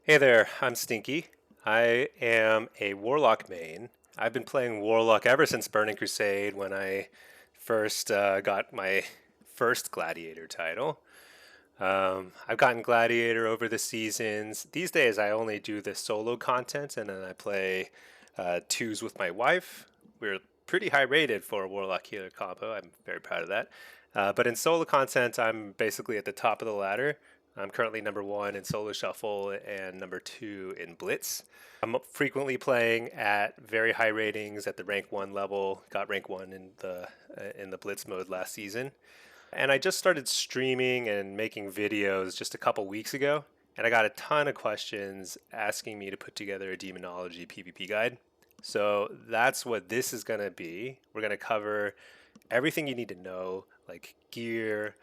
Hey there, I'm Stinky. I am a Warlock main. I've been playing Warlock ever since Burning Crusade when I first got my first Gladiator title. I've gotten Gladiator over the seasons. These days I only do the solo content and then I play twos with my wife. We're pretty high rated for a Warlock healer combo. I'm very proud of that. But in solo content, I'm basically at the top of the ladder. I'm currently number one in Solo Shuffle and number two in Blitz. I'm frequently playing at very high ratings at the rank one level. Got rank one in the Blitz mode last season, and I just started streaming and making videos just a couple weeks ago. And I got a ton of questions asking me to put together a demonology PvP guide. So that's what this is going to be. We're going to cover everything you need to know, like gear,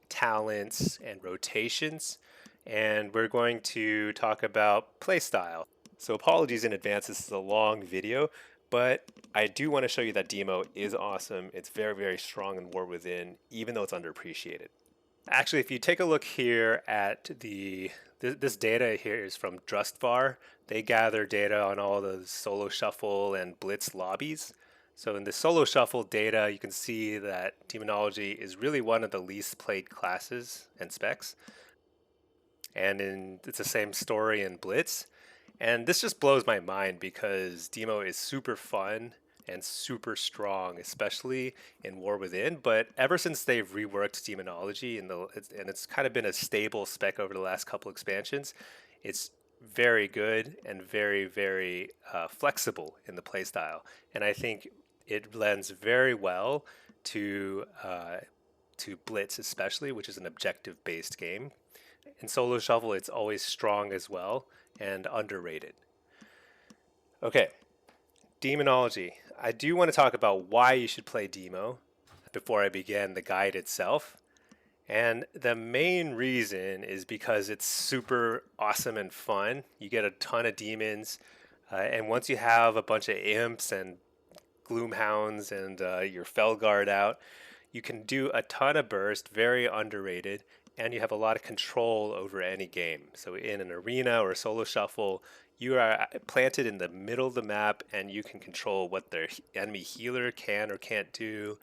talents, and rotations. And we're going to talk about playstyle. So apologies in advance, this is a long video, but I do want to show you that Demo is awesome. It's very, very strong in War Within, even though it's underappreciated. Actually, if you take a look here at this data here is from Drustvar. They gather data on all the solo shuffle and blitz lobbies. So in the solo shuffle data, you can see that Demonology is really one of the least played classes and specs. It's the same story in Blitz. And this just blows my mind because Demo is super fun and super strong, especially in War Within. But ever since they've reworked Demonology and it's kind of been a stable spec over the last couple expansions, it's very good and very, very flexible in the playstyle. And I think it lends very well to Blitz, especially, which is an objective-based game. In Solo Shuffle, it's always strong as well and underrated. Okay, Demonology. I do want to talk about why you should play Demo before I begin the guide itself. And the main reason is because it's super awesome and fun. You get a ton of demons, and once you have a bunch of imps and gloomhounds and your Felguard out, you can do a ton of burst, very underrated, and you have a lot of control over any game. So in an arena or a solo shuffle, you are planted in the middle of the map and you can control what their enemy healer can or can't do.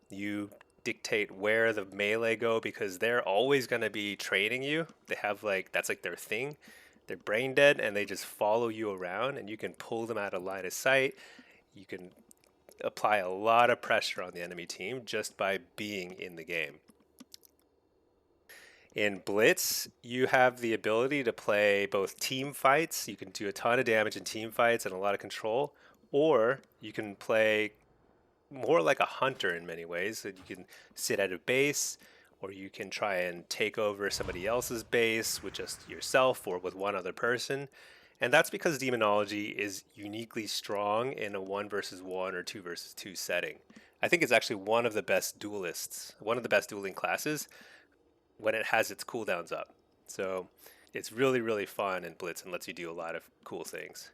You dictate where the melee go because they're always going to be training you. They have that's like their thing. They're brain dead and they just follow you around and you can pull them out of line of sight. You can apply a lot of pressure on the enemy team just by being in the game. In Blitz, you have the ability to play both team fights. You can do a ton of damage in team fights and a lot of control, or you can play more like a hunter in many ways. So you can sit at a base, or you can try and take over somebody else's base with just yourself or with one other person. And that's because Demonology is uniquely strong in a 1 versus 1 or 2 versus 2 setting. I think it's actually one of the best duelists, one of the best dueling classes when it has its cooldowns up. So it's really, really fun in Blitz and lets you do a lot of cool things.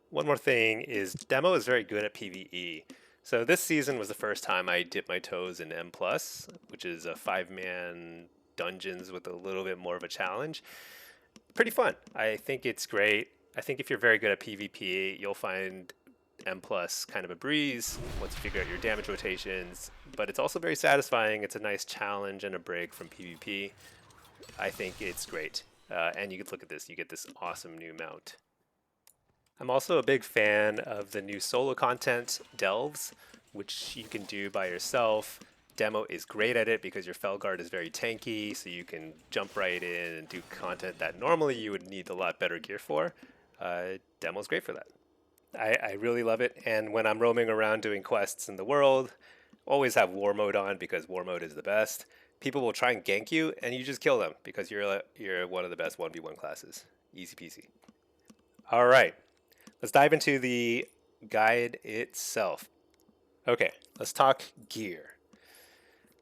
One more thing is Demo is very good at PvE. So this season was the first time I dipped my toes in M+, which is a 5-man dungeons with a little bit more of a challenge. Pretty fun. I think it's great. I think if you're very good at PvP, you'll find M plus kind of a breeze once you figure out your damage rotations, but it's also very satisfying. It's a nice challenge and a break from PvP. I think it's great. And you can look at this, you get this awesome new mount. I'm also a big fan of the new solo content, Delves, which you can do by yourself. Demo is great at it because your Felguard is very tanky, so you can jump right in and do content that normally you would need a lot better gear for. Demo's great for that. I really love it, and when I'm roaming around doing quests in the world, always have War Mode on because War Mode is the best. People will try and gank you, and you just kill them because you're one of the best 1v1 classes. Easy peasy. All right, let's dive into the guide itself. Okay, let's talk gear.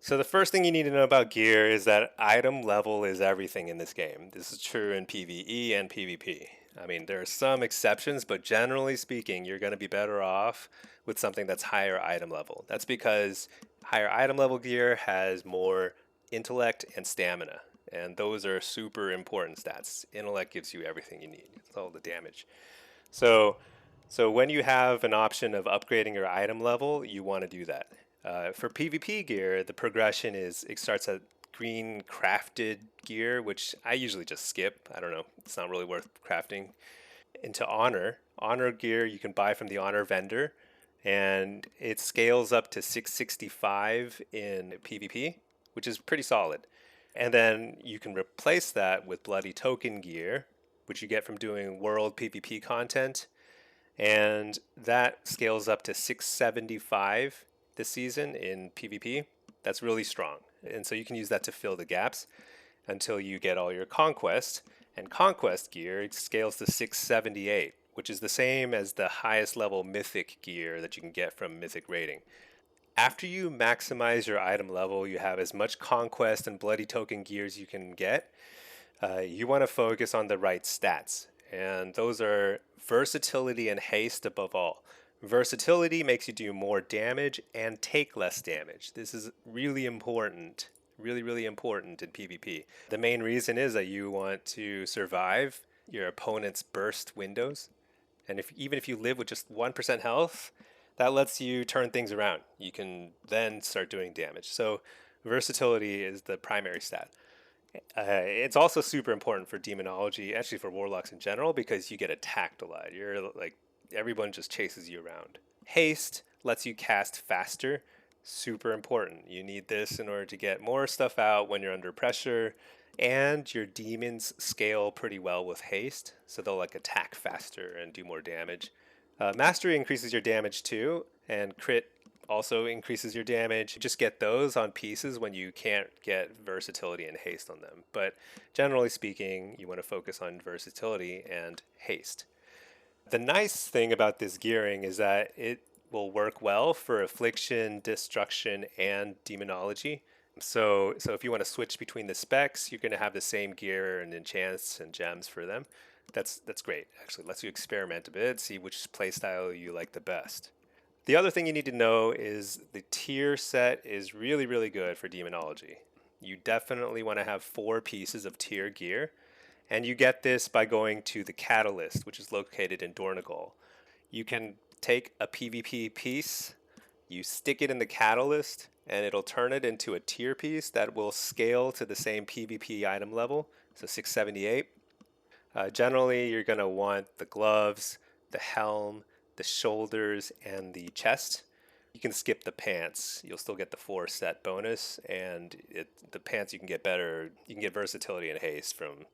So the first thing you need to know about gear is that item level is everything in this game. This is true in PvE and PvP. I mean, there are some exceptions, but generally speaking, you're going to be better off with something that's higher item level. That's because higher item level gear has more intellect and stamina. and those are super important stats. Intellect gives you everything you need. It's all the damage. So, so when you have an option of upgrading your item level, you want to do that. For PvP gear, the progression is it starts at green crafted gear, which I usually just skip. I don't know, it's not really worth crafting. Into honor. Honor gear you can buy from the honor vendor, and it scales up to 665 in PvP, which is pretty solid. And then you can replace that with bloody token gear, which you get from doing world PvP content, and that scales up to 675 this season in PvP. That's really strong. And so you can use that to fill the gaps until you get all your conquest. And conquest gear scales to 678, which is the same as the highest level mythic gear that you can get from mythic rating. After you maximize your item level, you have as much conquest and bloody token gear as you can get. You want to focus on the right stats, and those are versatility and haste above all. Versatility makes you do more damage and take less damage. This is really important, really important in PvP. The main reason is that you want to survive your opponent's burst windows, and even if you live with just 1% health, that lets you turn things around. You can then start doing damage. So versatility is the primary stat. It's also super important for demonology, actually for warlocks in general, because you get attacked a lot. You're like, everyone just chases you around. Haste lets you cast faster, super important. You need this in order to get more stuff out when you're under pressure, and your demons scale pretty well with haste, so they'll like attack faster and do more damage. Mastery increases your damage too, and crit also increases your damage. You just get those on pieces when you can't get versatility and haste on them. But generally speaking, you want to focus on versatility and haste. The nice thing about this gearing is that it will work well for affliction, destruction, and demonology. So if you want to switch between the specs, you're going to have the same gear and enchants and gems for them. That's great. Actually, lets you experiment a bit, see which playstyle you like the best. The other thing you need to know is the tier set is really good for demonology. You definitely want to have 4 pieces of tier gear, and you get this by going to the Catalyst, which is located in Dornegal. You can take a PvP piece, you stick it in the Catalyst, and it'll turn it into a tier piece that will scale to the same PvP item level, so 678. Generally, you're going to want the gloves, the helm, the shoulders, and the chest. You can skip the pants. You'll still get the 4 set bonus, and the pants you can get better. You can get versatility and haste from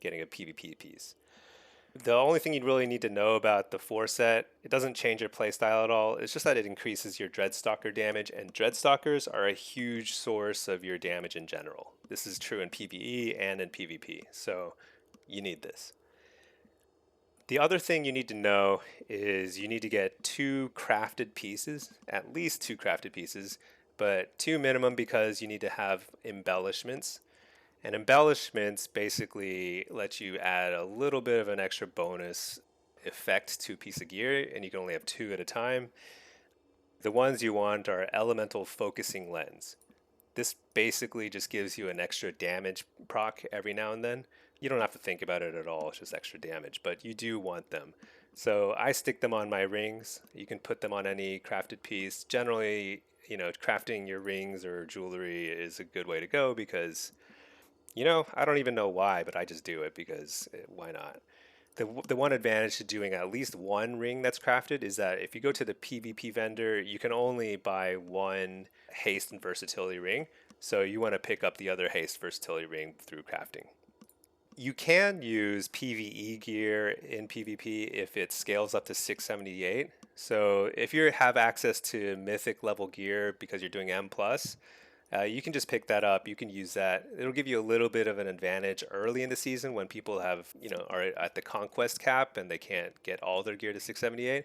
getting a PvP piece. The only thing you really need to know about the 4 set, it doesn't change your playstyle at all. It's just that it increases your Dreadstalker damage, and Dreadstalkers are a huge source of your damage in general. This is true in PvE and in PvP, so you need this. The other thing you need to know is you need to get 2 crafted pieces, at least 2 crafted pieces, but 2 minimum because you need to have embellishments. And embellishments basically let you add a little bit of an extra bonus effect to a piece of gear, and you can only have 2 at a time. The ones you want are elemental focusing lens. This basically just gives you an extra damage proc every now and then. You don't have to think about it at all, it's just extra damage, but you do want them. So I stick them on my rings. You can put them on any crafted piece. Generally, crafting your rings or jewelry is a good way to go because, I don't even know why, but I just do it because why not? The one advantage to doing at least one ring that's crafted is that if you go to the PvP vendor, you can only buy one haste and versatility ring. So you want to pick up the other haste versatility ring through crafting. You can use PvE gear in PvP if it scales up to 678. So if you have access to mythic level gear because you're doing M+, you can just pick that up. You can use that. It'll give you a little bit of an advantage early in the season when people are at the conquest cap and they can't get all their gear to 678.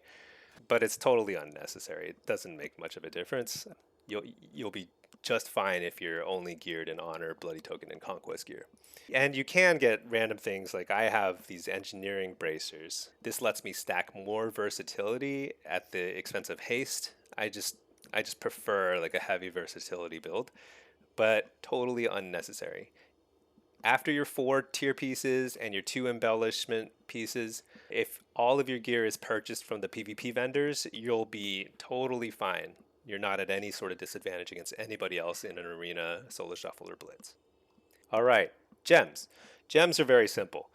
But it's totally unnecessary. It doesn't make much of a difference. You'll be just fine if you're only geared in honor, bloody token, and conquest gear. And you can get random things like I have these engineering bracers. This lets me stack more versatility at the expense of haste. I just prefer like a heavy versatility build, but totally unnecessary. After your 4 tier pieces and your 2 embellishment pieces, if all of your gear is purchased from the PvP vendors, you'll be totally fine. You're not at any sort of disadvantage against anybody else in an arena, solo shuffle, or blitz. All right, gems. Gems are very simple.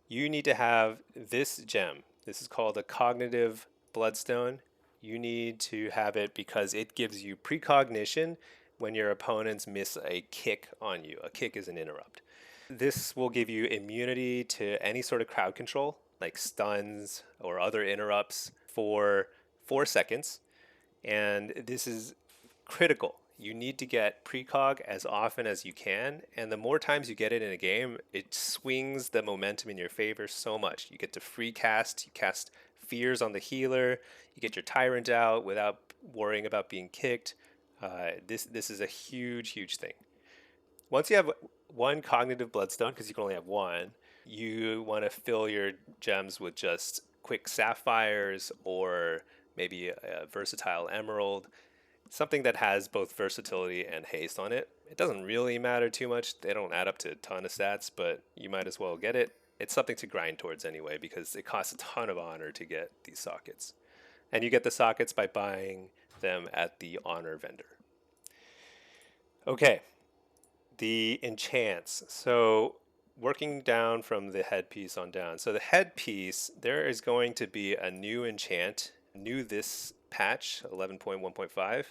You need to have this gem. This is called a cognitive bloodstone. You need to have it because it gives you precognition when your opponents miss a kick on you. A kick is an interrupt. This will give you immunity to any sort of crowd control, like stuns or other interrupts, for 4 seconds. And this is critical. You need to get precog as often as you can, and the more times you get it in a game, it swings the momentum in your favor so much. You get to free cast, you cast fears on the healer, you get your tyrant out without worrying about being kicked. This is a huge thing. Once you have one cognitive bloodstone, because you can only have one, you want to fill your gems with just quick sapphires or maybe a versatile emerald, something that has both versatility and haste on it. It doesn't really matter too much. They don't add up to a ton of stats, but you might as well get it. It's something to grind towards anyway because it costs a ton of honor to get these sockets. And you get the sockets by buying them at the honor vendor. Okay, the enchants. So working down from the headpiece on down. So the headpiece, there is going to be a new enchant, new this patch, 11.1.5.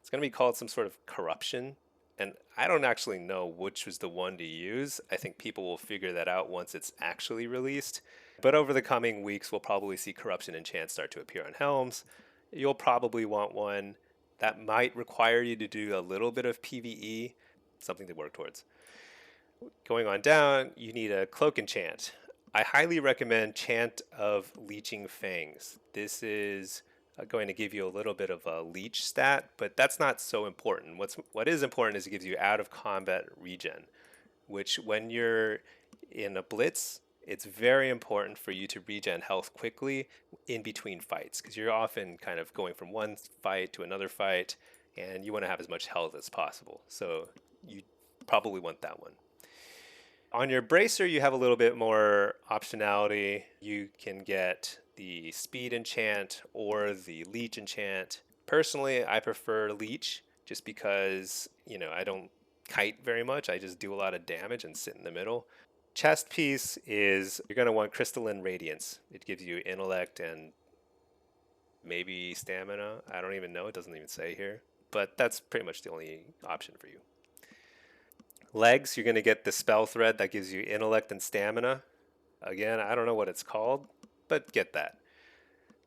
It's going to be called some sort of corruption. And I don't actually know which was the one to use. I think people will figure that out once it's actually released. But over the coming weeks, we'll probably see corruption enchants start to appear on helms. You'll probably want one that might require you to do a little bit of PvE, something to work towards. Going on down, you need a cloak enchant. I highly recommend Chant of Leeching Fangs. This is going to give you a little bit of a leech stat, but that's not so important. What is important is it gives you out of combat regen, which when you're in a blitz, it's very important for you to regen health quickly in between fights because you're often kind of going from one fight to another fight and you want to have as much health as possible. So you probably want that one. On your bracer, you have a little bit more optionality. You can get the speed enchant or the leech enchant. Personally, I prefer leech just because, I don't kite very much. I just do a lot of damage and sit in the middle. Chest piece is you're going to want crystalline radiance. It gives you intellect and maybe stamina. I don't even know. It doesn't even say here. But that's pretty much the only option for you. Legs, you're going to get the spell thread that gives you intellect and stamina. Again, I don't know what it's called, but get that.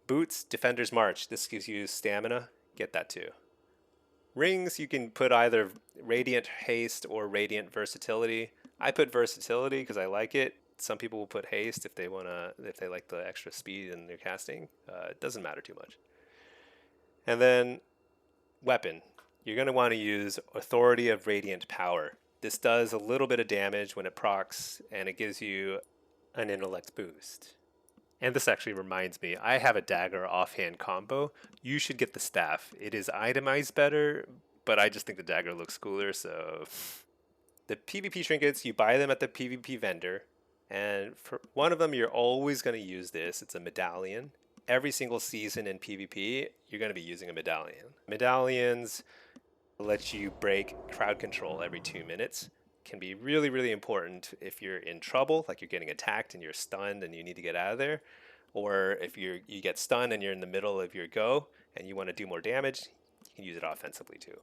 Boots, Defender's March. This gives you stamina. Get that too. Rings, you can put either Radiant Haste or Radiant Versatility. I put Versatility because I like it. Some people will put Haste if they like the extra speed in their casting. It doesn't matter too much. And then weapon. You're going to want to use Authority of Radiant Power. This does a little bit of damage when it procs, and it gives you an intellect boost. And this actually reminds me, I have a dagger offhand combo. You should get the staff. It is itemized better, but I just think the dagger looks cooler, so... The PvP trinkets, you buy them at the PvP vendor, and for one of them, you're always going to use this. It's a medallion. Every single season in PvP, you're going to be using a medallion. Medallions let you break crowd control every 2 minutes. Can be really important if you're in trouble, like you're getting attacked and you're stunned and you need to get out of there, or if you get stunned and you're in the middle of your go and you want to do more damage, you can use it offensively too.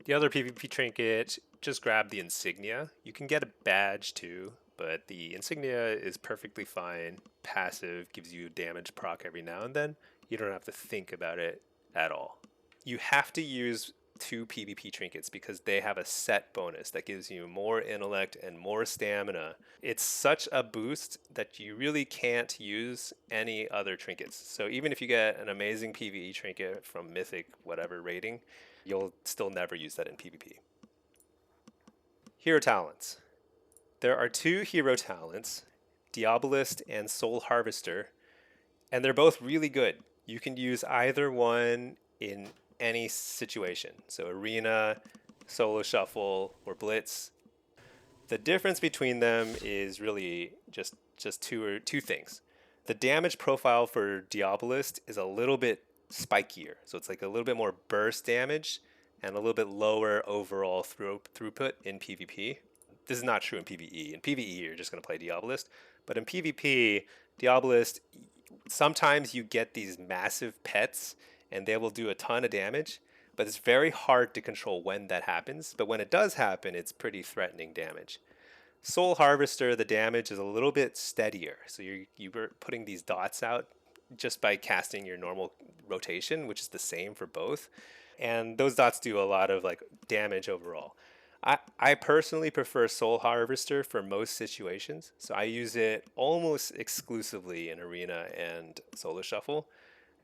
The other PvP trinket, just grab the insignia. You can get a badge too, but the insignia is perfectly fine. Passive, gives you damage proc every now and then. You don't have to think about it at all. You have to use 2 PvP trinkets because they have a set bonus that gives you more intellect and more stamina. It's such a boost that you really can't use any other trinkets. So even if you get an amazing PvE trinket from Mythic whatever rating, you'll still never use that in PvP. Hero talents. There are 2 hero talents, Diabolist and Soul Harvester, and they're both really good. You can use either one in any situation. So arena, solo shuffle, or blitz. The difference between them is really just two things. The damage profile for Diabolist is a little bit spikier, so it's like a little bit more burst damage and a little bit lower overall throughput in PvP. This is not true in PvE. In PvE, you're just going to play Diabolist, but in PvP, Diabolist, sometimes you get these massive pets and they will do a ton of damage, but it's very hard to control when that happens. But when it does happen, it's pretty threatening damage. Soul Harvester, the damage is a little bit steadier. So you're putting these dots out just by casting your normal rotation, which is the same for both. And those dots do a lot of like damage overall. I personally prefer Soul Harvester for most situations. So I use it almost exclusively in Arena and Solo Shuffle.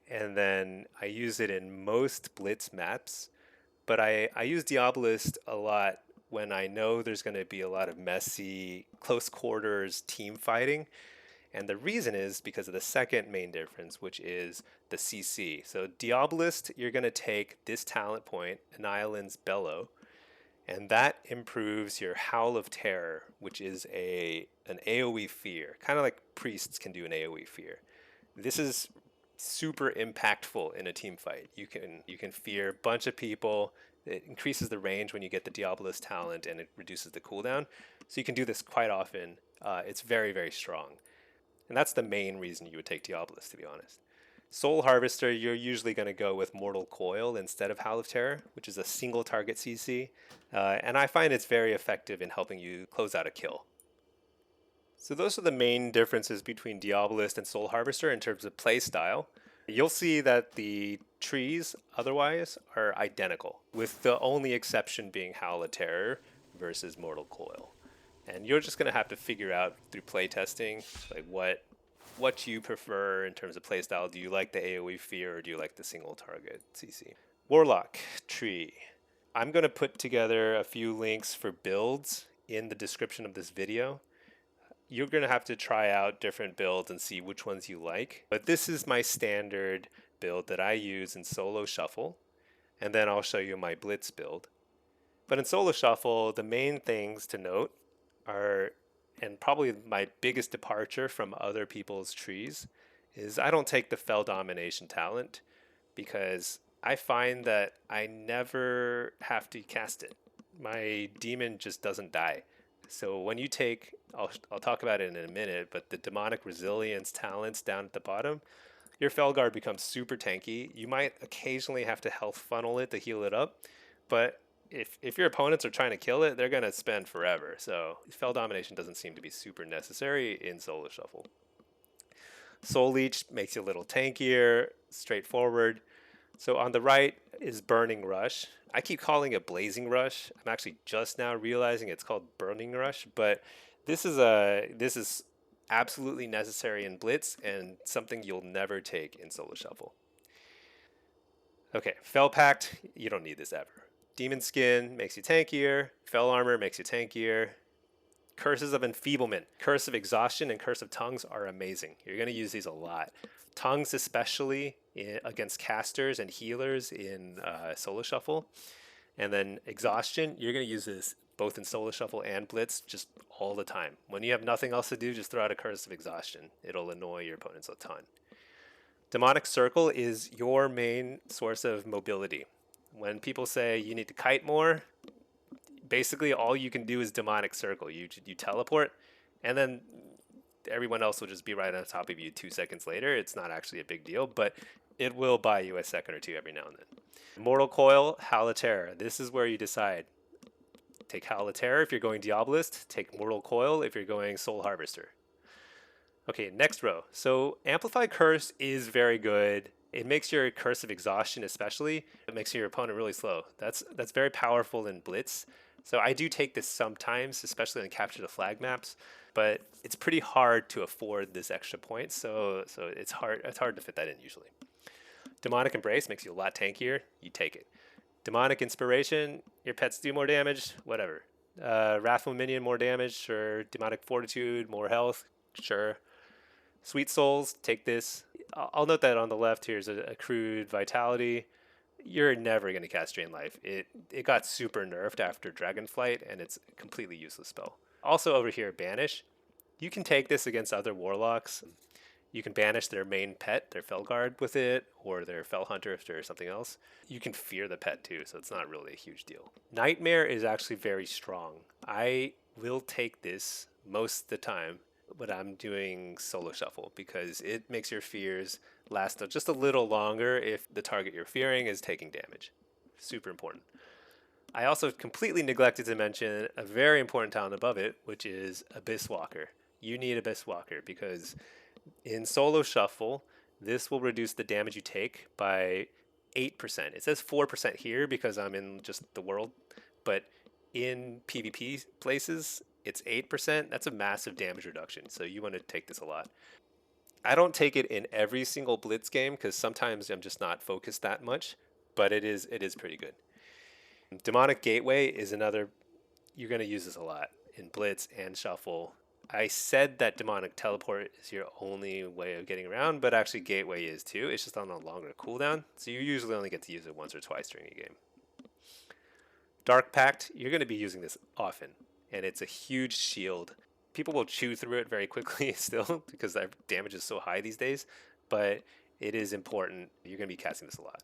And then I use it in most Blitz maps. But I use Diabolist a lot when I know there's going to be a lot of messy, close quarters team fighting. And the reason is because of the second main difference, which is the CC. So Diabolist, you're going to take this talent point, Annihilan's Bellow, and that improves your Howl of Terror, which is an AoE fear, kind of like priests can do an AoE fear. This is super impactful in a team fight. You can fear a bunch of people. It increases the range when you get the Diabolist talent, and it reduces the cooldown. So you can do this quite often. It's very, very strong. And that's the main reason you would take Diabolist, to be honest. Soul Harvester, you're usually going to go with Mortal Coil instead of Howl of Terror, which is a single target CC. And I find it's very effective in helping you close out a kill. So those are the main differences between Diabolist and Soul Harvester in terms of play style. You'll see that the trees otherwise are identical, with the only exception being Howl of Terror versus Mortal Coil. And you're just going to have to figure out through playtesting like what you prefer in terms of playstyle. Do you like the AoE fear or do you like the single target CC? Warlock tree. I'm going to put together a few links for builds in the description of this video. You're going to have to try out different builds and see which ones you like. But this is my standard build that I use in Solo Shuffle. And then I'll show you my Blitz build. But in Solo Shuffle, the main things to note are, and probably my biggest departure from other people's trees, is I don't take the Fell Domination talent because I find that I never have to cast it. My demon just doesn't die. So when you take, I'll talk about it in a minute, but the Demonic Resilience talents down at the bottom, your Felguard becomes super tanky. You might occasionally have to health funnel it to heal it up, but if your opponents are trying to kill it, they're going to spend forever. So Fell Domination doesn't seem to be super necessary in Solo Shuffle. Soul Leech makes you a little tankier, straightforward. So on the right is Burning Rush. I keep calling it Blazing Rush. I'm actually just now realizing it's called Burning Rush, but this is absolutely necessary in Blitz and something you'll never take in Solo Shuffle. Okay, Fell Pact, you don't need this ever. Demon Skin makes you tankier. Fell Armor makes you tankier. Curses of Enfeeblement, Curse of Exhaustion, and Curse of Tongues are amazing. You're going to use these a lot. Tongues especially against casters and healers in Solo Shuffle. And then Exhaustion, you're going to use this both in Solo Shuffle and Blitz just all the time. When you have nothing else to do, just throw out a Curse of Exhaustion. It'll annoy your opponents a ton. Demonic Circle is your main source of mobility. When people say you need to kite more, basically all you can do is Demonic Circle. You teleport, and then everyone else will just be right on top of you 2 seconds later. It's not actually a big deal, but it will buy you a second or two every now and then. Mortal Coil, Howl of Terror. This is where you decide. Take Howl of Terror if you're going Diabolist. Take Mortal Coil if you're going Soul Harvester. Okay, next row. So Amplify Curse is very good. It makes your Curse of Exhaustion especially. It makes your opponent really slow. That's very powerful in Blitz. So I do take this sometimes, especially in Capture the Flag maps, but it's pretty hard to afford this extra point, so it's hard to fit that in usually. Demonic Embrace makes you a lot tankier. You take it. Demonic Inspiration, your pets do more damage, whatever. Wrathful Minion, more damage, sure. Demonic Fortitude, more health, sure. Sweet Souls, take this. I'll note that on the left here is accrued Vitality. You're never going to cast Drain Life. It got super nerfed after Dragonflight, and it's a completely useless spell. Also over here, Banish. You can take this against other Warlocks. You can banish their main pet, their Felguard with it, or their Fel Hunter if there's something else. You can fear the pet too, so it's not really a huge deal. Nightmare is actually very strong. I will take this most of the time when I'm doing Solo Shuffle because it makes your fears last just a little longer if the target you're fearing is taking damage. Super important. I also completely neglected to mention a very important talent above it, which is Abyss Walker. You need Abyss Walker because in Solo Shuffle, this will reduce the damage you take by 8%. It says 4% here because I'm in just the world, but in PvP places, it's 8%. That's a massive damage reduction, so you want to take this a lot. I don't take it in every single Blitz game because sometimes I'm just not focused that much, but it is pretty good. Demonic Gateway is another, you're going to use this a lot in Blitz and Shuffle. I said that Demonic Teleport is your only way of getting around, but actually Gateway is too. It's just on a longer cooldown, so you usually only get to use it once or twice during a game. Dark Pact, you're going to be using this often, and it's a huge shield. People will chew through it very quickly still because their damage is so high these days, but it is important. You're going to be casting this a lot.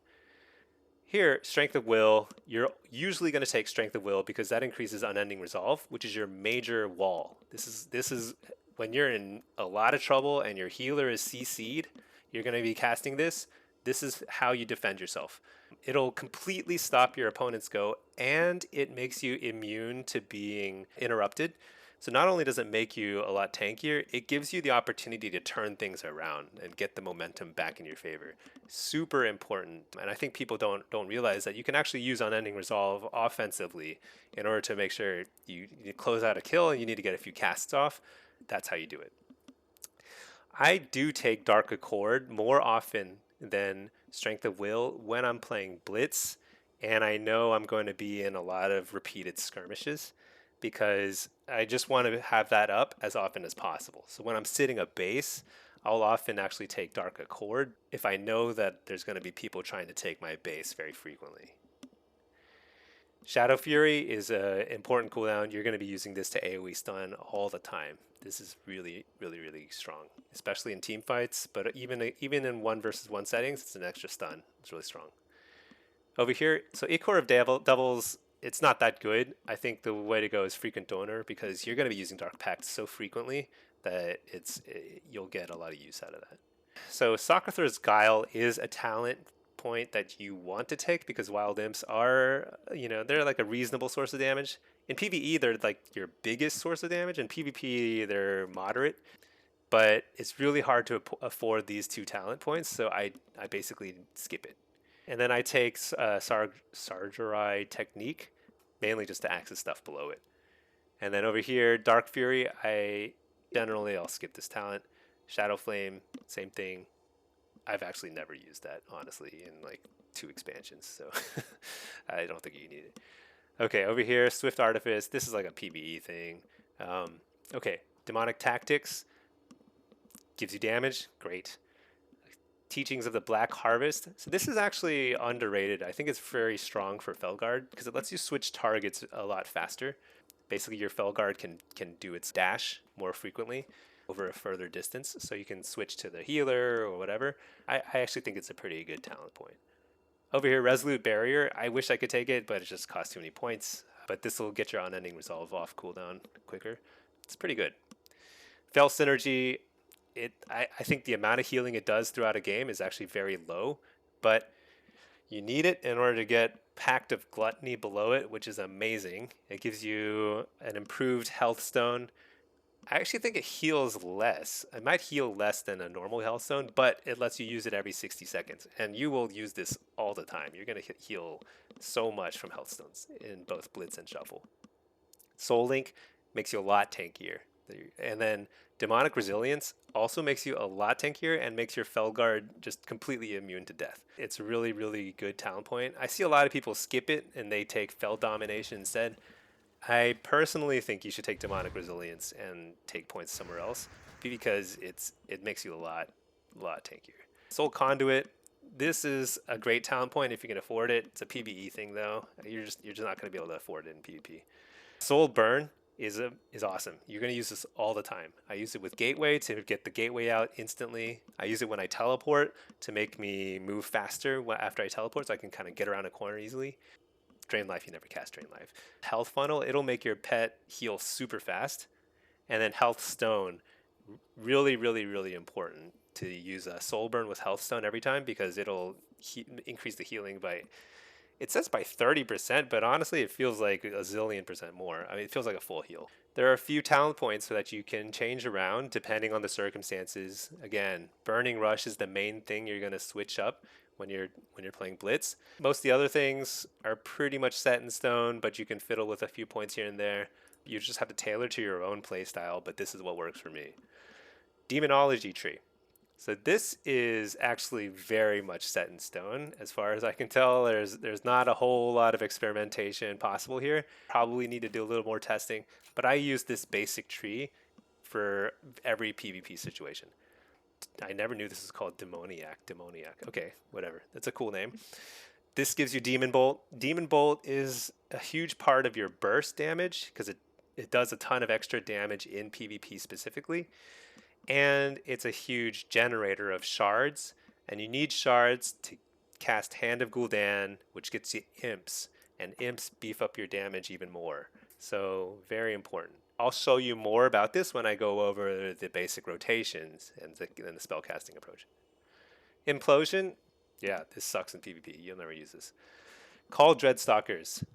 Here, Strength of Will, you're usually going to take Strength of Will because that increases Unending Resolve, which is your major wall. This is when you're in a lot of trouble and your healer is CC'd, you're going to be casting this. This is how you defend yourself. It'll completely stop your opponent's go, and it makes you immune to being interrupted. So not only does it make you a lot tankier, it gives you the opportunity to turn things around and get the momentum back in your favor. Super important. And I think people don't realize that you can actually use Unending Resolve offensively in order to make sure you close out a kill and you need to get a few casts off. That's how you do it. I do take Dark Accord more often than Strength of Will when I'm playing Blitz, and I know I'm going to be in a lot of repeated skirmishes because I just want to have that up as often as possible. So when I'm sitting a base, I'll often actually take Dark Accord if I know that there's going to be people trying to take my base very frequently. Shadow Fury is an important cooldown. You're going to be using this to AoE stun all the time. This is really, really, really strong, especially in team fights, but even in 1 versus 1 settings, it's an extra stun. It's really strong. Over here, so Ichor of Devils, it's not that good. I think the way to go is Frequent Donor because you're going to be using Dark Pact so frequently that you'll get a lot of use out of that. So Socrathor's Guile is a talent point that you want to take because Wild Imps are, they're like a reasonable source of damage. In PvE, they're like your biggest source of damage. In PvP, they're moderate. But it's really hard to afford these 2 talent points, so I basically skip it. And then I take Sargerai Technique, mainly just to access stuff below it. And then over here, Dark Fury, I'll skip this talent. Shadow Flame, same thing. I've actually never used that, honestly, in like 2 expansions, so I don't think you need it. Okay, over here, Swift Artifice. This is like a PvE thing. Okay, Demonic Tactics gives you damage. Great. Teachings of the Black Harvest. So this is actually underrated. I think it's very strong for Felguard because it lets you switch targets a lot faster. Basically, your Felguard can do its dash more frequently over a further distance, so you can switch to the healer or whatever. I actually think it's a pretty good talent point. Over here, Resolute Barrier. I wish I could take it, but it just costs too many points. But this will get your Unending Resolve off cooldown quicker. It's pretty good. Fel Synergy. I think the amount of healing it does throughout a game is actually very low, but you need it in order to get Pact of Gluttony below it, which is amazing. It gives you an improved health stone. I actually think it heals less. It might heal less than a normal health stone, but it lets you use it every 60 seconds. And you will use this all the time. You're going to heal so much from health stones in both Blitz and Shuffle. Soul Link makes you a lot tankier. And then Demonic Resilience also makes you a lot tankier and makes your Felguard just completely immune to death. It's a really, really good talent point. I see a lot of people skip it and they take Fel Domination instead. I personally think you should take Demonic Resilience and take points somewhere else because it makes you a lot tankier. Soul Conduit. This is a great talent point if you can afford it. It's a PvE thing though. You're just not going to be able to afford it in PvP. Soul Burn. is awesome. You're going to use this all the time. I use it with gateway to get the gateway out instantly. I use it when I teleport to make me move faster after I teleport, so I can kind of get around a corner easily. Drain life, you never cast drain life. Health funnel, it'll make your pet heal super fast. And then health stone, really, really, really important to use a soul burn with health stone every time, because it'll increase the healing by, it says by 30%, but honestly it feels like a zillion percent more. I mean, it feels like a full heal. There are a few talent points so that you can change around depending on the circumstances. Again, burning rush is the main thing you're going to switch up when you're playing Blitz. Most of the other things are pretty much set in stone, but you can fiddle with a few points here and there. You just have to tailor to your own playstyle, but this is what works for me. Demonology tree. So this is actually very much set in stone. As far as I can tell, there's not a whole lot of experimentation possible here. Probably need to do a little more testing, but I use this basic tree for every PvP situation. I never knew this was called Demoniac. Okay, whatever. That's a cool name. This gives you Demon Bolt. Demon Bolt is a huge part of your burst damage because it does a ton of extra damage in PvP specifically. And it's a huge generator of shards, and you need shards to cast Hand of Gul'dan, which gets you imps, and imps beef up your damage even more. So very important. I'll show you more about this when I go over the basic rotations and the spellcasting approach. Implosion, yeah, this sucks in PvP. You'll never use this. Call Dreadstalkers.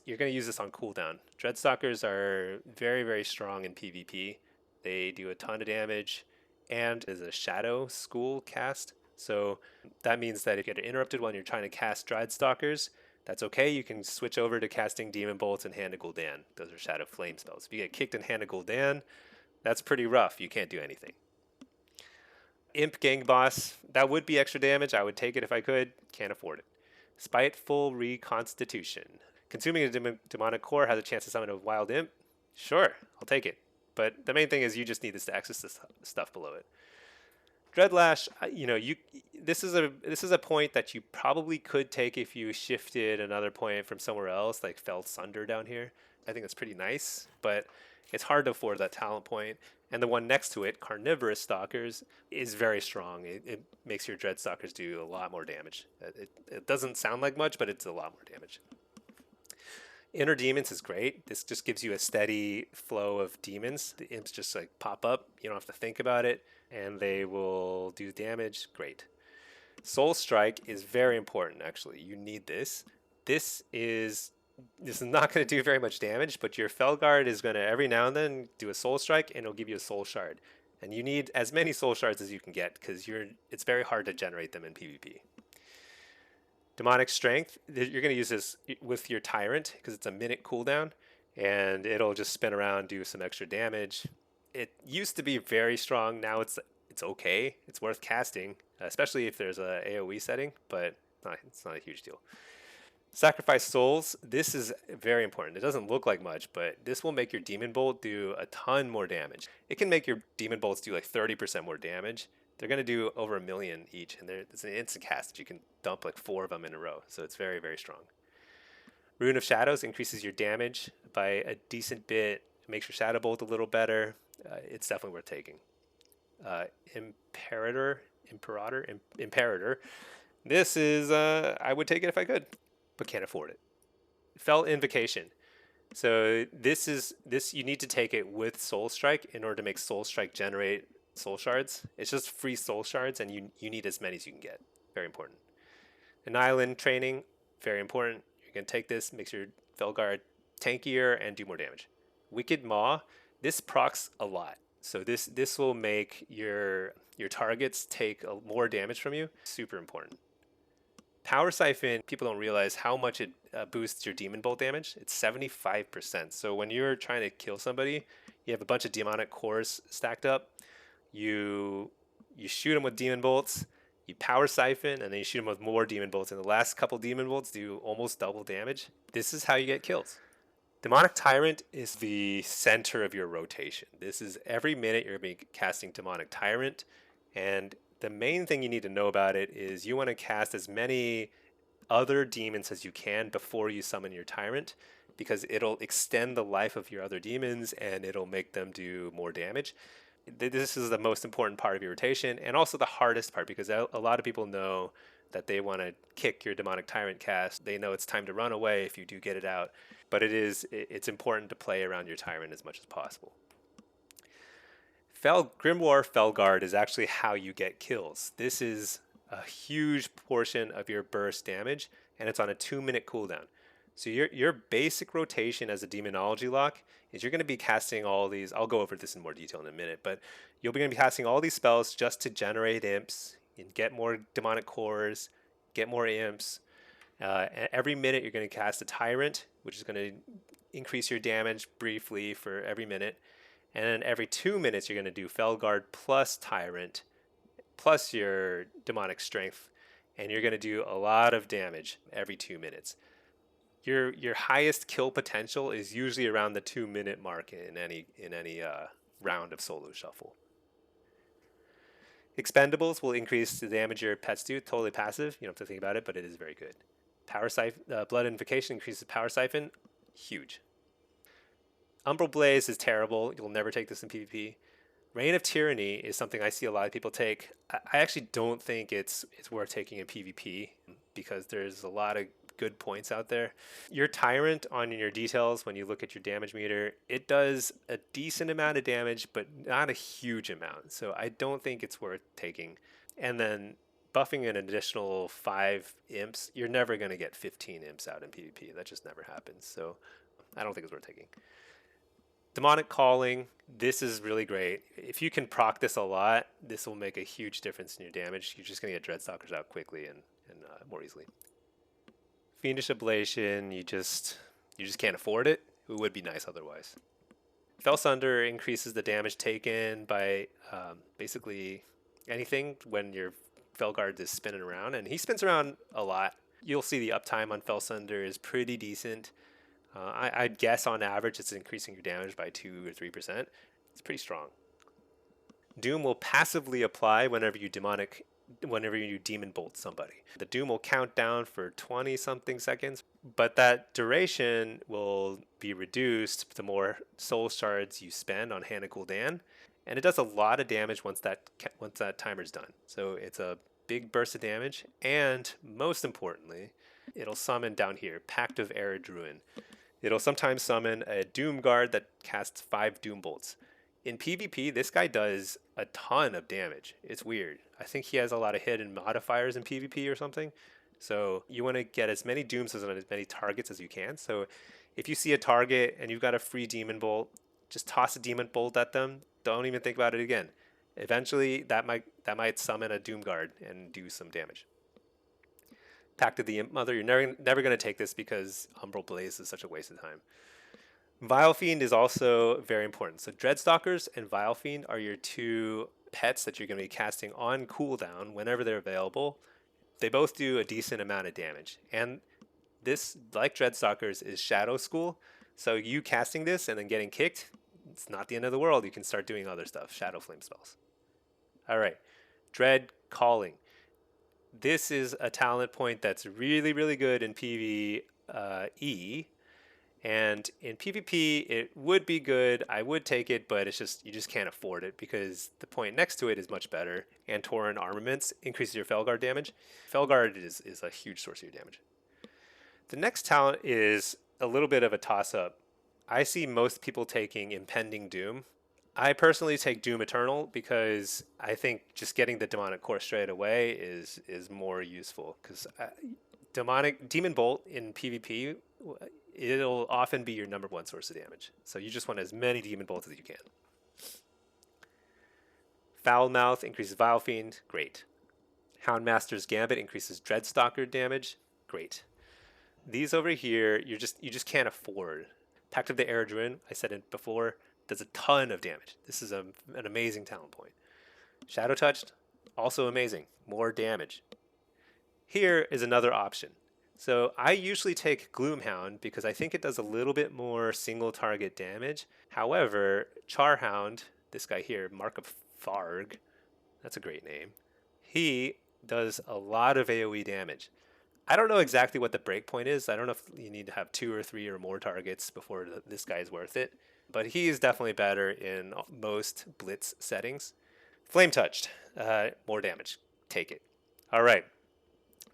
You're going to use this on cooldown. Dreadstalkers are very, very strong in PvP. They do a ton of damage, and is a shadow school cast. So that means that if you get interrupted when you're trying to cast Dreadstalkers, that's okay. You can switch over to casting Demon Bolts and Hand of Gul'dan. Those are Shadow Flame spells. If you get kicked in Hand of Gul'dan, that's pretty rough. You can't do anything. Imp Gang Boss, that would be extra damage. I would take it if I could. Can't afford it. Spiteful Reconstitution. Consuming a demonic core has a chance to summon a wild imp. Sure, I'll take it. But the main thing is you just need this to access the stuff below it. Dreadlash, this is a point that you probably could take if you shifted another point from somewhere else, like Fell Sunder down here. I think that's pretty nice, but it's hard to afford that talent point. And the one next to it, Carnivorous Stalkers, is very strong. It makes your Dreadstalkers do a lot more damage. It doesn't sound like much, but it's a lot more damage. Inner Demons is great. This just gives you a steady flow of demons. The imps just like pop up. You don't have to think about it, and they will do damage. Great. Soul Strike is very important, actually. You need this. This is not going to do very much damage, but your Felguard is going to every now and then do a Soul Strike, and it'll give you a Soul Shard. And you need as many Soul Shards as you can get, because it's very hard to generate them in PvP. Demonic Strength, you're going to use this with your Tyrant because it's a minute cooldown, and it'll just spin around, do some extra damage. It used to be very strong. Now it's okay. It's worth casting, especially if there's a AoE setting, but it's not a huge deal. Sacrifice Souls, this is very important. It doesn't look like much, but this will make your Demon Bolt do a ton more damage. It can make your Demon Bolts do like 30% more damage. They're going to do over 1 million each, and it's an instant cast that you can dump like 4 of them in a row, so it's very, very strong. Rune of Shadows increases your damage by a decent bit, makes your Shadow Bolt a little better. It's definitely worth taking. Imperator. This is, I would take it if I could, but can't afford it. Fell Invocation. So this you need to take it with Soul Strike in order to make Soul Strike generate Soul Shards. It's just free Soul Shards, and you need as many as you can get. Very important. Annihilin Training, very important. You're going to take this, makes your Felguard tankier and do more damage. Wicked Maw, this procs a lot. So this will make your targets take more damage from you. Super important. Power Siphon, people don't realize how much it boosts your Demon Bolt damage. It's 75%. So when you're trying to kill somebody, you have a bunch of demonic cores stacked up. You shoot them with Demon Bolts, you Power Siphon, and then you shoot them with more Demon Bolts. And the last couple Demon Bolts do almost double damage. This is how you get kills. Demonic Tyrant is the center of your rotation. This is every minute you're going to be casting Demonic Tyrant, and the main thing you need to know about it is you want to cast as many other demons as you can before you summon your Tyrant, because it'll extend the life of your other demons and it'll make them do more damage. This is the most important part of your rotation and also the hardest part because a lot of people know that they want to kick your Demonic Tyrant cast. They know it's time to run away if you do get it out, but it's important to play around your Tyrant as much as possible. Grimoire Felguard is actually how you get kills. This is a huge portion of your burst damage, and it's on a 2-minute cooldown. So your basic rotation as a Demonology Lock is you're going to be casting all these. I'll go over this in more detail in a minute, but you'll be going to be casting all these spells just to generate imps and get more demonic cores, get more imps. Every minute you're going to cast a Tyrant, which is going to increase your damage briefly for every minute. And then every 2 minutes, you're going to do Felguard plus Tyrant plus your Demonic Strength. And you're going to do a lot of damage every 2 minutes. Your highest kill potential is usually around the 2-minute mark in any round of Solo Shuffle. Expendables will increase the damage your pets do. Totally passive. You don't have to think about it, but it is very good. Power Siphon, Blood Invocation increases Power Siphon. Huge. Umbral Blaze is terrible. You'll never take this in PvP. Reign of Tyranny is something I see a lot of people take. I actually don't think it's worth taking in PvP because there's a lot of good points out there. Your Tyrant on your details, when you look at your damage meter, it does a decent amount of damage, but not a huge amount. So I don't think it's worth taking. And then buffing an additional 5 imps, you're never going to get 15 imps out in PvP. That just never happens. So I don't think it's worth taking. Demonic Calling, this is really great. If you can proc this a lot, this will make a huge difference in your damage. You're just going to get Dreadstalkers out quickly and more easily. Fiendish Ablation, you just can't afford it. It would be nice otherwise. Felsunder increases the damage taken by basically anything when your Felguard is spinning around, and he spins around a lot. You'll see the uptime on Felsunder is pretty decent. I'd guess on average it's increasing your damage by 2 or 3%. It's pretty strong. Doom will passively apply whenever you demon bolt somebody. The doom will count down for 20 something seconds, but that duration will be reduced the more soul shards you spend on Hannah Gul'dan, and it does a lot of damage once that timer's done. So it's a big burst of damage, and most importantly, it'll summon down here Pact of Arid Ruin. It'll sometimes summon a Doom Guard that casts 5 Doom Bolts. In PvP, this guy does a ton of damage. It's weird. I think he has a lot of hidden modifiers in PvP or something. So you want to get as many Dooms on as many targets as you can. So if you see a target and you've got a free Demon Bolt, just toss a Demon Bolt at them. Don't even think about it again. Eventually, that might summon a Doom Guard and do some damage. Pact of the Imp Mother, you're never going to take this because Umbral Blaze is such a waste of time. Vile Fiend is also very important. So Dreadstalkers and Vile Fiend are your 2 pets that you're going to be casting on cooldown whenever they're available. They both do a decent amount of damage. And this, like Dreadstalkers, is Shadow School. So you casting this and then getting kicked, it's not the end of the world. You can start doing other stuff, Shadow Flame spells. All right, Dread Calling. This is a talent point that's really, really good in PvE. And in PvP, it would be good. I would take it, but it's just you just can't afford it because the point next to it is much better. And Tauren Armaments increases your Felguard damage. Felguard is a huge source of your damage. The next talent is a little bit of a toss-up. I see most people taking Impending Doom. I personally take Doom Eternal because I think just getting the Demonic Core straight away is more useful because Demon Bolt in PvP, it'll often be your number 1 source of damage. So you just want as many Demon Bolts as you can. Foul Mouth increases Vile Fiend, great. Houndmaster's Gambit increases Dreadstalker damage, great. These over here, you just can't afford. Pact of the Arid Ruin, I said it before, does a ton of damage. This is an amazing talent point. Shadow Touched, also amazing, more damage. Here is another option. So I usually take Gloomhound because I think it does a little bit more single target damage. However, Charhound, this guy here, Mark of Tharg, that's a great name. He does a lot of AoE damage. I don't know exactly what the break point is. I don't know if you need to have 2 or 3 or more targets before this guy's worth it. But he is definitely better in most blitz settings. Flame touched, more damage. Take it. All right,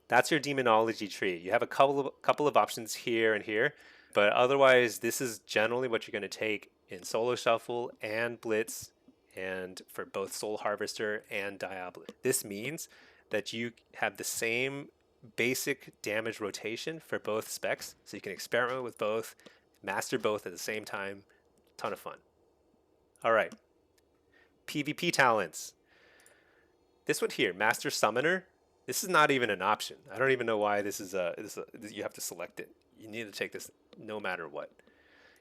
that's your demonology tree. You have a couple of options here and here, but otherwise, this is generally what you're going to take in solo shuffle and blitz, and for both Soul Harvester and Diablo. This means that you have the same basic damage rotation for both specs, so you can experiment with both, master both at the same time. Ton of fun. All right, PvP talents. This one here, Master Summoner, this is not even an option. I don't even know why you have to select it. You need to take this no matter what.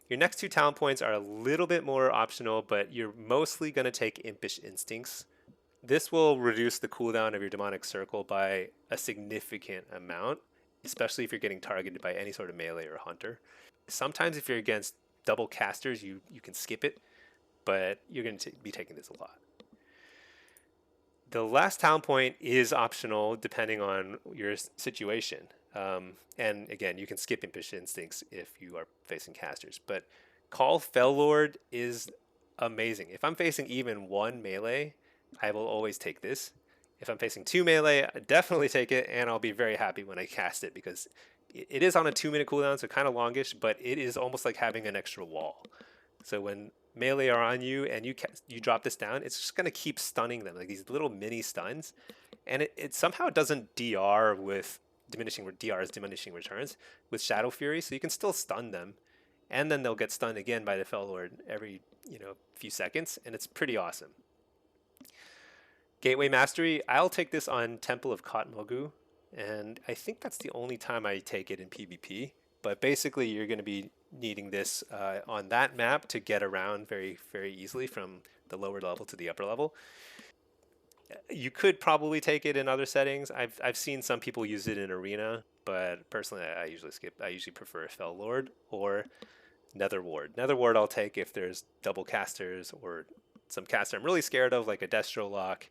Your next 2 talent points are a little bit more optional, but you're mostly going to take Impish Instincts. This will reduce the cooldown of your Demonic Circle by a significant amount, especially if you're getting targeted by any sort of melee or hunter. Sometimes if you're against double casters, you can skip it, but you're going to be taking this a lot. The last talent point is optional depending on your situation. And again, you can skip Impish Instincts if you are facing casters. But Call Fellord is amazing. If I'm facing even 1 melee, I will always take this. If I'm facing 2 melee, I definitely take it, and I'll be very happy when I cast it because it is on a 2-minute cooldown, so kind of longish, but it is almost like having an extra wall. So when melee are on you and you drop this down, it's just going to keep stunning them, like these little mini stuns. And it somehow doesn't DR with diminishing returns with Shadow Fury, so you can still stun them. And then they'll get stunned again by the Fellord every few seconds, and it's pretty awesome. Gateway Mastery, I'll take this on Temple of Katmogu, and I think that's the only time I take it in PvP. But basically, you're going to be needing this on that map to get around very, very easily from the lower level to the upper level. You could probably take it in other settings. I've seen some people use it in Arena, but personally, I usually skip. I usually prefer Fell Lord or Nether Ward. Nether Ward I'll take if there's double casters or some caster I'm really scared of, like a Destro Lock.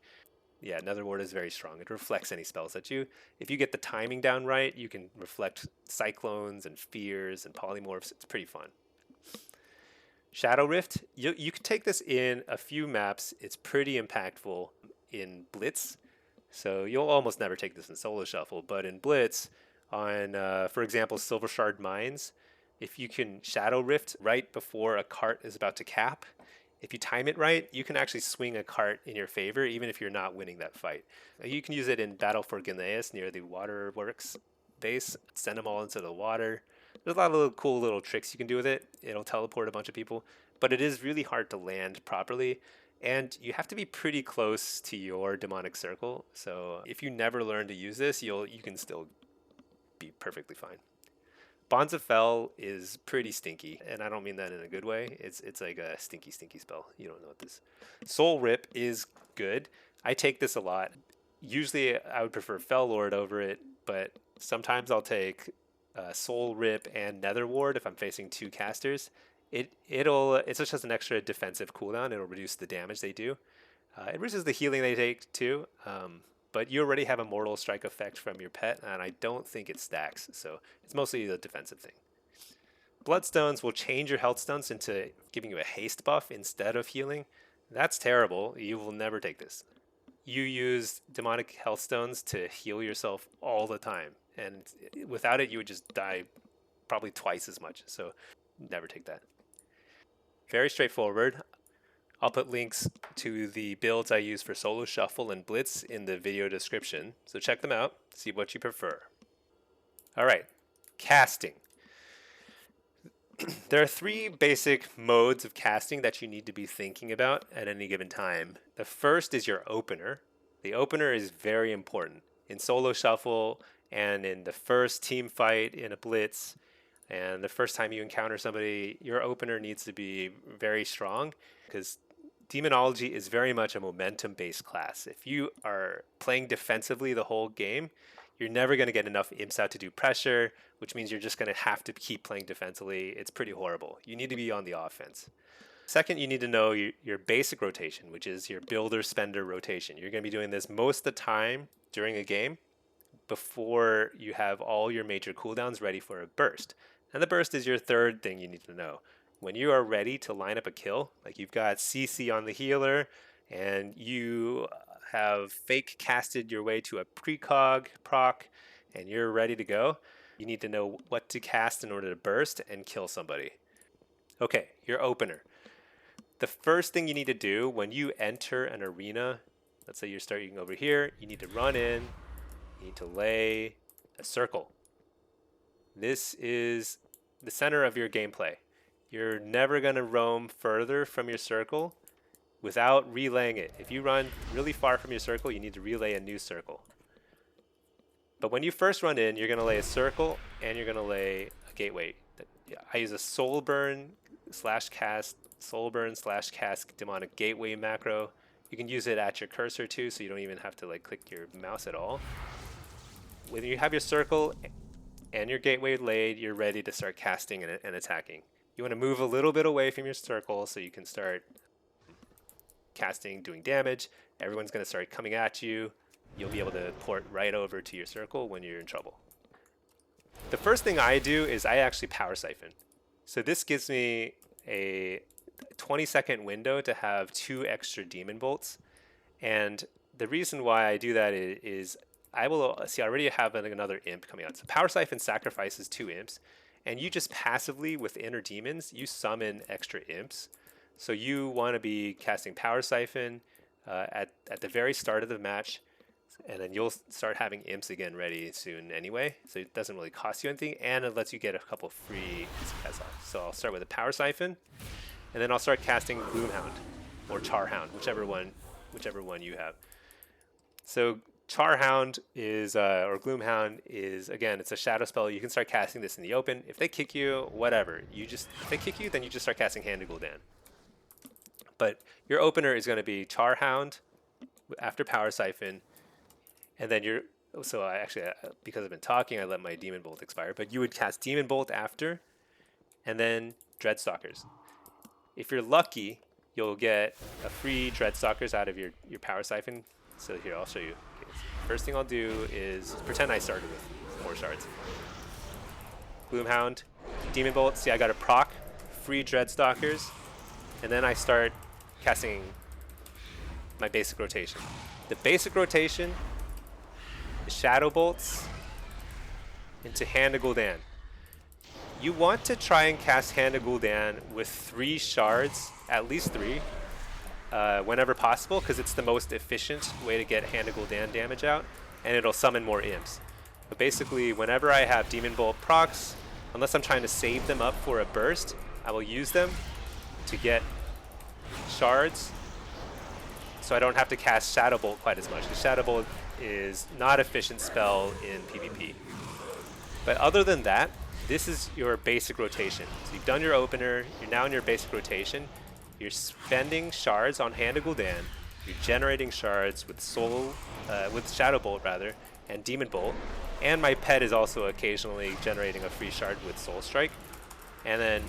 Yeah, Nether Ward is very strong. It reflects any spells at you. If you get the timing down right, you can reflect Cyclones and Fears and Polymorphs. It's pretty fun. Shadow Rift, you can take this in a few maps. It's pretty impactful in Blitz. So you'll almost never take this in Solo Shuffle, but in Blitz, on, for example, Silver Shard Mines, if you can Shadow Rift right before a cart is about to cap, if you time it right, you can actually swing a cart in your favor, even if you're not winning that fight. You can use it in Battle for Gaineas near the Waterworks base. Send them all into the water. There's a lot of cool little tricks you can do with it. It'll teleport a bunch of people, but it is really hard to land properly. And you have to be pretty close to your demonic circle. So if you never learn to use this, you can still be perfectly fine. Bonds of Fel is pretty stinky, and I don't mean that in a good way. It's like a stinky spell. You don't know what this. Soul Rip is good. I take this a lot. Usually I would prefer Fel Lord over it, but sometimes I'll take Soul Rip and Nether Ward if I'm facing 2 casters. It's just an extra defensive cooldown. It'll reduce the damage they do. It reduces the healing they take too. But you already have a Mortal Strike effect from your pet, and I don't think it stacks, so it's mostly the defensive thing. Bloodstones will change your health stones into giving you a haste buff instead of healing. That's terrible. You will never take this. You use demonic health stones to heal yourself all the time, and without it, you would just die probably twice as much, so never take that. Very straightforward. I'll put links to the builds I use for Solo Shuffle and Blitz in the video description, so check them out, see what you prefer. All right, casting. There are 3 basic modes of casting that you need to be thinking about at any given time. The first is your opener. The opener is very important. In Solo Shuffle and in the first team fight in a Blitz, and the first time you encounter somebody, your opener needs to be very strong because Demonology is very much a momentum-based class. If you are playing defensively the whole game, you're never going to get enough imps out to do pressure, which means you're just going to have to keep playing defensively. It's pretty horrible. You need to be on the offense. Second, you need to know your basic rotation, which is your builder-spender rotation. You're going to be doing this most of the time during a game, before you have all your major cooldowns ready for a burst. And the burst is your third thing you need to know. When you are ready to line up a kill, like you've got CC on the healer, and you have fake casted your way to a precog proc, and you're ready to go, you need to know what to cast in order to burst and kill somebody. Okay, your opener. The first thing you need to do when you enter an arena, let's say you're starting over here, you need to run in, you need to lay a circle. This is the center of your gameplay. You're never going to roam further from your circle without relaying it. If you run really far from your circle, you need to relay a new circle. But when you first run in, you're going to lay a circle and you're going to lay a gateway. I use a soulburn / cast demonic gateway macro. You can use it at your cursor too, so you don't even have to like click your mouse at all. When you have your circle and your gateway laid, you're ready to start casting and attacking. You want to move a little bit away from your circle so you can start casting, doing damage. Everyone's going to start coming at you. You'll be able to port right over to your circle when you're in trouble. The first thing I do is I actually power siphon. So this gives me a 20-second window to have 2 extra demon bolts. And the reason why I do that is I will see I already have another imp coming out. So power siphon sacrifices 2 imps, and you just passively with inner demons you summon extra imps. So you want to be casting power siphon at the very start of the match, and then you'll start having imps again ready soon anyway. So it doesn't really cost you anything, and it lets you get a couple free CPS off. So I'll start with a power siphon, and then I'll start casting Gloomhound or Charhound, whichever one you have. So Charhound is, or Gloomhound is, again, it's a shadow spell. You can start casting this in the open. If they kick you, whatever. If they kick you, then you just start casting Hand to Gul'dan. But your opener is going to be Charhound after Power Siphon, and then because I've been talking, I let my Demon Bolt expire, but you would cast Demon Bolt after, and then Dreadstalkers. If you're lucky, you'll get a free Dreadstalkers out of your Power Siphon. So here, I'll show you. Okay, so first thing I'll do is pretend I started with 4 shards. Gloomhound, Demon Bolt. See, I got a proc, free Dreadstalkers, and then I start casting my basic rotation. The basic rotation is Shadow Bolts into Hand to Gul'dan. You want to try and cast Hand to Gul'dan with 3 shards, at least 3, whenever possible, because it's the most efficient way to get Hand to Gul'dan damage out, and it'll summon more imps. But basically, whenever I have Demon Bolt procs, unless I'm trying to save them up for a burst, I will use them to get shards, so I don't have to cast Shadow Bolt quite as much. The Shadow Bolt is not efficient spell in PvP. But other than that, this is your basic rotation. So you've done your opener, you're now in your basic rotation, you're spending shards on Hand to Gul'dan, you're generating shards with with Shadow Bolt rather, and Demon Bolt, and my pet is also occasionally generating a free shard with Soul Strike, and then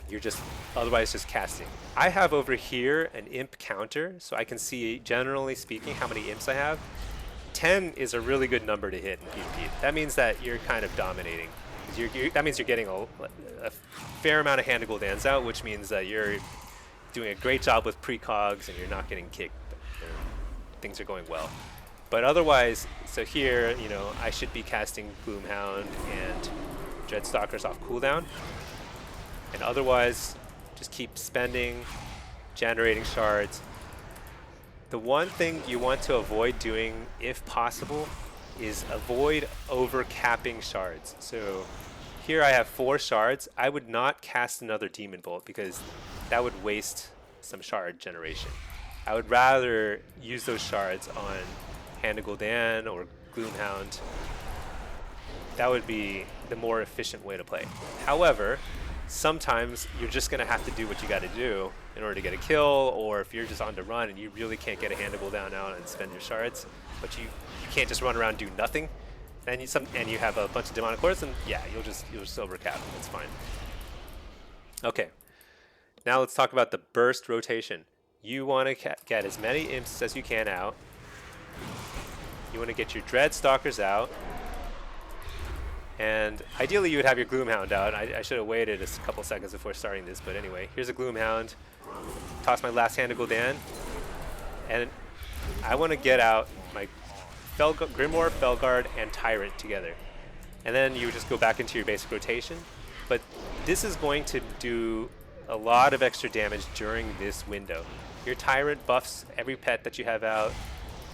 you're just otherwise just casting. I have over here an imp counter, so I can see, generally speaking, how many imps I have. 10 is a really good number to hit in PvP. That means that you're kind of dominating. That means you're getting a fair amount of Hand to Gul'dans out, which means that you're doing a great job with precogs and you're not getting kicked. Things are going well. But otherwise, so here, I should be casting Gloomhound and Dreadstalkers off cooldown. And otherwise, just keep spending, generating shards. The one thing you want to avoid doing, if possible, is avoid over-capping shards. So here I have 4 shards. I would not cast another Demon Bolt because that would waste some shard generation. I would rather use those shards on Hand to Gul'dan or Gloomhound. That would be the more efficient way to play. However, sometimes you're just going to have to do what you got to do in order to get a kill, or if you're just on the run and you really can't get a Hand to Gul'dan out and spend your shards, but you can't just run around and do nothing, and you have a bunch of demonic lords, and yeah, you'll just overcap. It's fine. Okay, now let's talk about the burst rotation. You want to get as many imps as you can out. You want to get your Dreadstalkers out. And ideally you would have your Gloomhound out. I should have waited a couple seconds before starting this, but anyway, here's a Gloomhound. Toss my last hand to Gul'dan, and I want to get out my Grimoire, Felguard, and Tyrant together. And then you just go back into your basic rotation. But this is going to do a lot of extra damage during this window. Your Tyrant buffs every pet that you have out.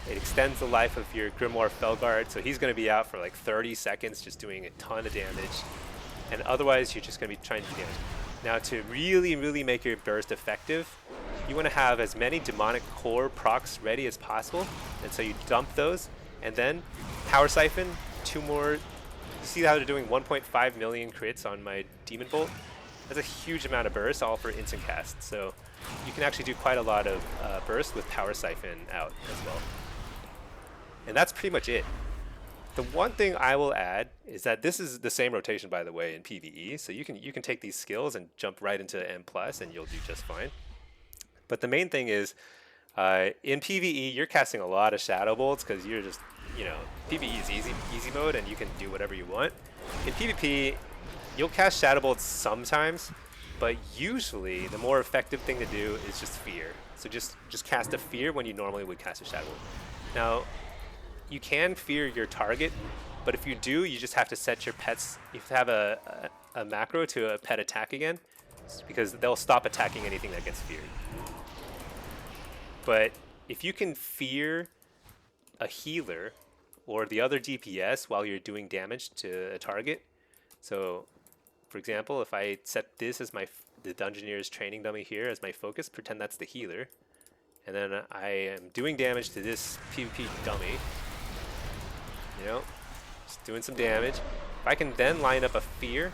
It extends the life of your Grimoire Felguard, so he's going to be out for like 30 seconds just doing a ton of damage. And otherwise, you're just going to be trying to do damage. Now, to really make your burst effective, you want to have as many Demonic Core procs ready as possible. And so you dump those, and then Power Siphon, 2 more. See how they're doing 1.5 million crits on my Demon Bolt? That's a huge amount of burst, all for instant cast. So you can actually do quite a lot of burst with Power Siphon out as well. And that's pretty much it. The one thing I will add is that this is the same rotation, by the way, in PvE. So you can take these skills and jump right into M+, and you'll do just fine. But the main thing is, in PvE, you're casting a lot of Shadow Bolts because you're just, PvE is easy mode, and you can do whatever you want. In PvP, you'll cast Shadow Bolts sometimes, but usually the more effective thing to do is just Fear. So just cast a Fear when you normally would cast a Shadow Bolt. Now, you can fear your target, but if you do, you just have to set your pets. You have to have a macro to a pet attack again, because they'll stop attacking anything that gets feared. But if you can fear a healer or the other DPS while you're doing damage to a target, so for example, if I set this as the Dungeoneer's training dummy here as my focus, pretend that's the healer, and then I am doing damage to this PvP dummy. Just doing some damage. If I can then line up a fear,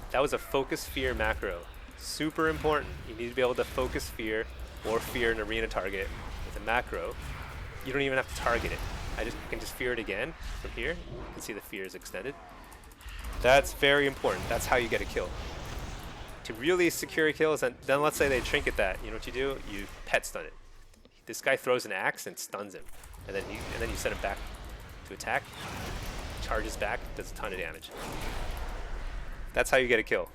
that was a focus fear macro. Super important. You need to be able to focus fear or fear an arena target with a macro. You don't even have to target it. I can just fear it again from here. You can see the fear is extended. That's very important. That's how you get a kill. To really secure a kill is then let's say they trinket that. You know what you do? You pet stun it. This guy throws an axe and stuns him, and then you set him back to attack, charges back, does a ton of damage. That's how you get a kill.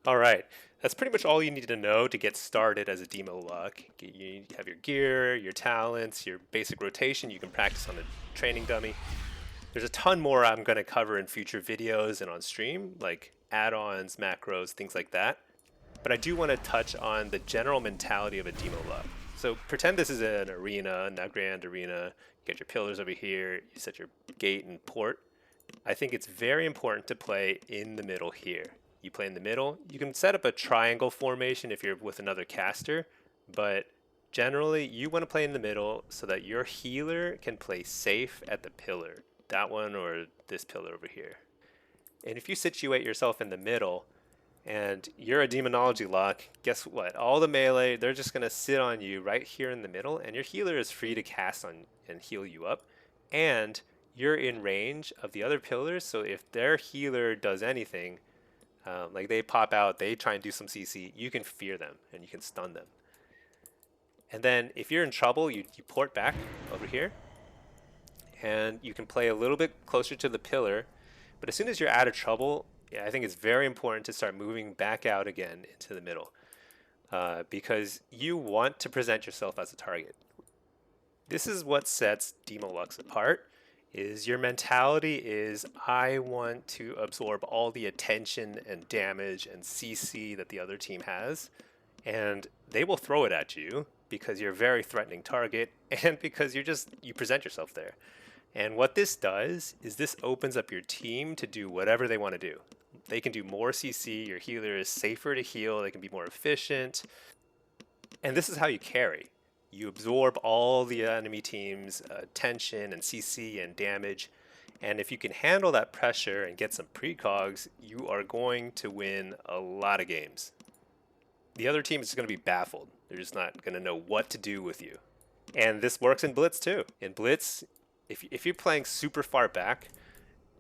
Alright, that's pretty much all you need to know to get started as a Demo Luck. You have your gear, your talents, your basic rotation. You can practice on the training dummy. There's a ton more I'm going to cover in future videos and on stream, like add-ons, macros, things like that. But I do want to touch on the general mentality of a Demo Luck. So pretend this is an arena, a grand arena. You get your pillars over here. You set your gate and port. I think it's very important to play in the middle here. You play in the middle. You can set up a triangle formation if you're with another caster, but generally you want to play in the middle so that your healer can play safe at the pillar. That one or this pillar over here. And if you situate yourself in the middle, and you're a Demonology Lock, guess what? All the melee, they're just going to sit on you right here in the middle, and your healer is free to cast on and heal you up. And you're in range of the other pillars, so if their healer does anything, like they pop out, they try and do some CC, you can fear them, and you can stun them. And then if you're in trouble, you port back over here, and you can play a little bit closer to the pillar. But as soon as you're out of trouble, I think it's very important to start moving back out again into the middle, because you want to present yourself as a target. This is what sets Demo Lucks apart, is your mentality is, I want to absorb all the attention and damage and CC that the other team has, and they will throw it at you because you're a very threatening target and because you present yourself there. And what this does is this opens up your team to do whatever they want to do. They can do more CC, your healer is safer to heal, they can be more efficient. And this is how you carry. You absorb all the enemy team's attention and CC and damage. And if you can handle that pressure and get some precogs, you are going to win a lot of games. The other team is going to be baffled. They're just not going to know what to do with you. And this works in Blitz too. In Blitz, if you're playing super far back,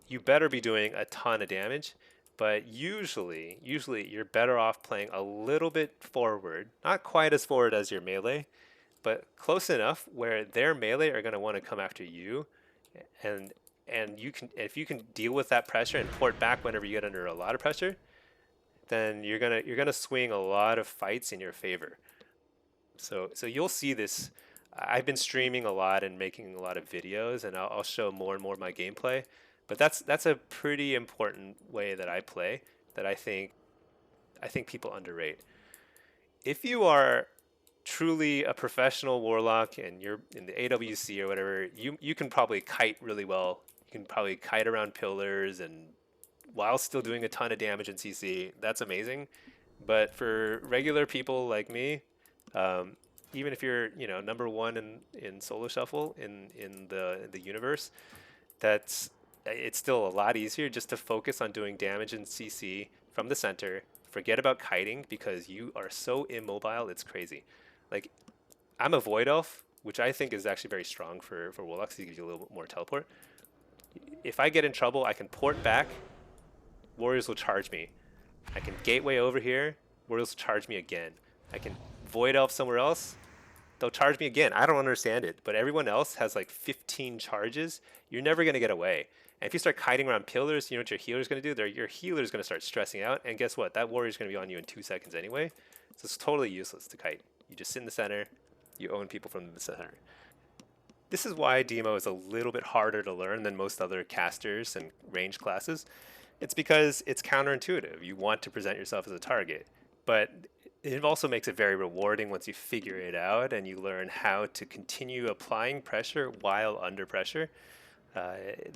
you better be doing a ton of damage. But usually you're better off playing a little bit forward, not quite as forward as your melee, but close enough where their melee are going to want to come after you, and and if you can deal with that pressure and port back whenever you get under a lot of pressure, then you're gonna swing a lot of fights in your favor. So you'll see this. I've been streaming a lot and making a lot of videos, and I'll show more and more of my gameplay. But that's a pretty important way that I play that I think people underrate. If you are truly a professional warlock and you're in the AWC or whatever, you can probably kite really well. You can probably kite around pillars and while still doing a ton of damage in CC. That's amazing. But for regular people like me, um, even if you're number one in solo shuffle in the universe, it's still a lot easier just to focus on doing damage in CC from the center. Forget about kiting because you are so immobile. It's crazy. Like I'm a void elf, which I think is actually very strong for warlocks. It gives you a little bit more teleport. If I get in trouble, I can port back. Warriors will charge me. I can gateway over here. Warriors will charge me again. I can void elf somewhere else. They'll charge me again. I don't understand it, but everyone else has like 15 charges. You're never gonna get away. And if you start kiting around pillars, you know what your healer's gonna do? Your healer's gonna start stressing out, and guess what? That warrior's gonna be on you in 2 seconds anyway. So it's totally useless to kite. You just sit in the center. You own people from the center. This is why Demo is a little bit harder to learn than most other casters and range classes. It's because it's counterintuitive. You want to present yourself as a target, but it also makes it very rewarding once you figure it out and you learn how to continue applying pressure while under pressure.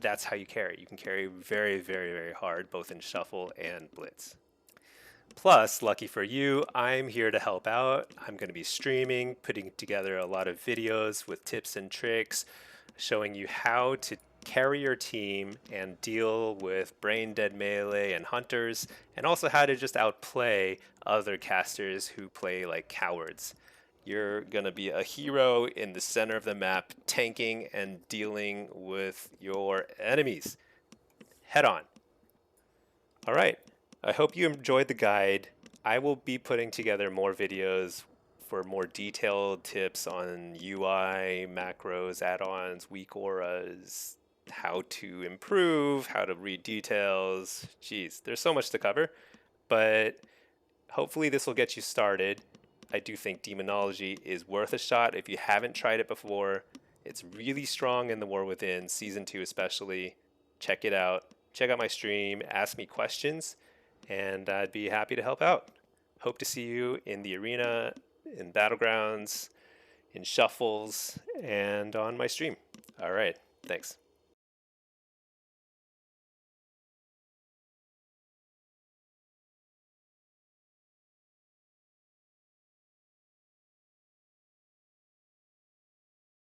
That's how you carry. You can carry very, very, very hard, both in shuffle and blitz. Plus, lucky for you, I'm here to help out. I'm going to be streaming, putting together a lot of videos with tips and tricks, showing you how to carry your team and deal with brain dead melee and hunters, and also how to just outplay other casters who play like cowards. You're going to be a hero in the center of the map, tanking and dealing with your enemies head on. All right. I hope you enjoyed the guide. I will be putting together more videos for more detailed tips on UI, macros, add-ons, weak auras, how to improve, how to read details. Geez, there's so much to cover, but hopefully this will get you started. I do think Demonology is worth a shot if you haven't tried it before. It's really strong in the War Within, Season 2 especially. Check it out. Check out my stream, ask me questions, and I'd be happy to help out. Hope to see you in the arena, in Battlegrounds, in Shuffles, and on my stream. All right, thanks.